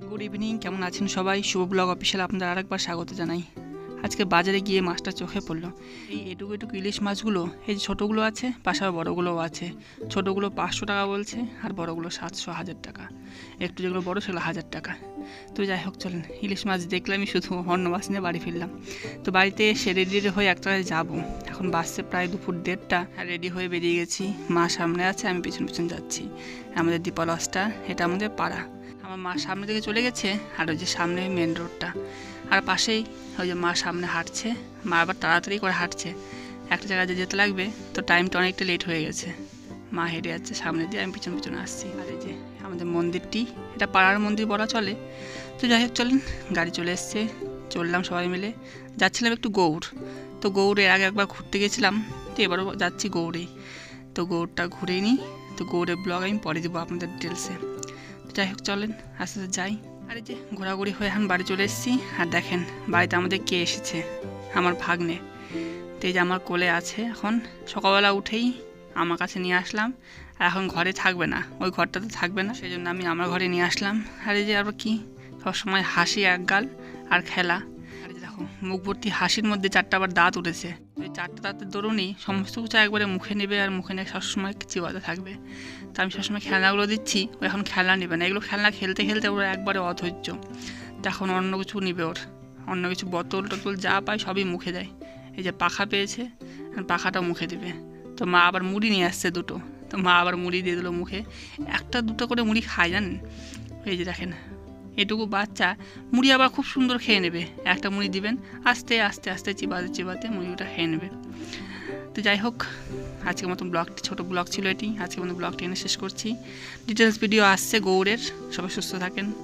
Good evening, কেমন আছেন সবাই? শুভ ব্লগ অফিসিয়াল আপনাদের আরেকবার স্বাগত জানাই। আজকে বাজারে গিয়ে মাছটা চোখে পড়লো। এই এটুকু এটুকু ইলিশ মাছগুলো, এই যে ছোটোগুলো আছে, পাশাপাশি বড়োগুলোও আছে। ছোটোগুলো 500 টাকা বলছে, আর বড়োগুলো 700, 1000 টাকা। একটু যেগুলো বড়ো সেগুলো 1000 টাকা। তো যাই হোক, চলেন, ইলিশ মাছ দেখলামই, শুধু অন্য মাছ নিয়ে বাড়ি ফিরলাম। তো বাড়িতে এসে রেডি হয়ে একটা জায়গায় যাবো। এখন বাসছে প্রায় দুপুর 1:30, আর রেডি হয়ে বেরিয়ে গেছি। মা সামনে আছে, আমি পিছন পিছন যাচ্ছি। আমাদের দীপা লজটা, এটা আমাদের পাড়া। আমার মা সামনে দিকে চলে গেছে, আর ওই যে সামনে মেন রোডটা, আর পাশেই ওই যে মা সামনে হাঁটছে। মা আবার তাড়াতাড়ি করে হাঁটছে, একটা জায়গায় যেতে লাগবে, তো টাইমটা অনেকটা লেট হয়ে গেছে। মা হেঁটে যাচ্ছে সামনে দিয়ে, আমি পিছন পিছনে আসছি। আর এই যে আমাদের মন্দিরটি, এটা পাড়ার মন্দির বলা চলে। তো যাই হোক, চলেন, গাড়ি চলে এসছে, চললাম সবাই মিলে। যাচ্ছিলাম একটু গৌড়। তো গৌড়ের আগে একবার ঘুরতে গেছিলাম, তো এবারও যাচ্ছি গৌড়েই। তো গৌড়টা ঘুরেই নিই। তো গৌড়ের ব্লগ আমি পরে দেবো আপনাদের ডিটেলসে। যাই হোক, চলেন আস্তে আস্তে যাই। আর এই যে ঘোরাঘুরি হয়ে এখন বাড়ি চলে এসেছি। আর দেখেন বাড়িতে আমাদের কে এসেছে, আমার ভাগ্নে। তো এই যে আমার কোলে আছে। এখন সকালবেলা উঠেই আমার কাছে নিয়ে আসলাম। আর এখন ঘরে থাকবে না, ওই ঘরটাতে থাকবে না, সেই জন্য আমি আমার ঘরে নিয়ে আসলাম। আর এই যে আবার কি, সবসময় হাসি একগাল আর খেলা। আর এই যে দেখো, মুখ ভর্তি হাসির মধ্যে 4টা আবার দাঁত উঠেছে। এই 4টা দাঁতের দরুনই সমস্ত কিছু একবারে মুখে নেবে, আর মুখে নিয়ে সবসময় চিবাতে থাকবে। তো আমি সবসময় খেলনাগুলো দিচ্ছি, ও এখন খেলনা নেবে না। এগুলো খেলনা খেলতে খেলতে ওরা একবারে অধৈর্য। তো এখন অন্য কিছু নিবে, ওর অন্য কিছু বোতল টোতল যা পায় সবই মুখে দেয়। এই যে পাখা পেয়েছে, পাখাটাও মুখে দিবে। তো মা আবার মুড়ি নিয়ে আসছে 2টো, তো মা আবার মুড়ি দিয়ে দিল মুখে। 1-2 করে মুড়ি খায়, জানেন? এই যে দেখেন, এটুকু বাচ্চা মুড়ি আবার খুব সুন্দর খেয়ে নেবে। একটা মুড়ি দিবেন, আস্তে আস্তে আস্তে চিবাতে চিবাতে মুড়িটা খেয়ে নেবে। তো যাই হোক, আজকের মতো ব্লগটি, ছোটো ব্লগ ছিল এটি। আজকের মতো ব্লগটি এনে শেষ করছি। ডিটেলস ভিডিও আসছে গৌড়ের। সবাই সুস্থ থাকেন।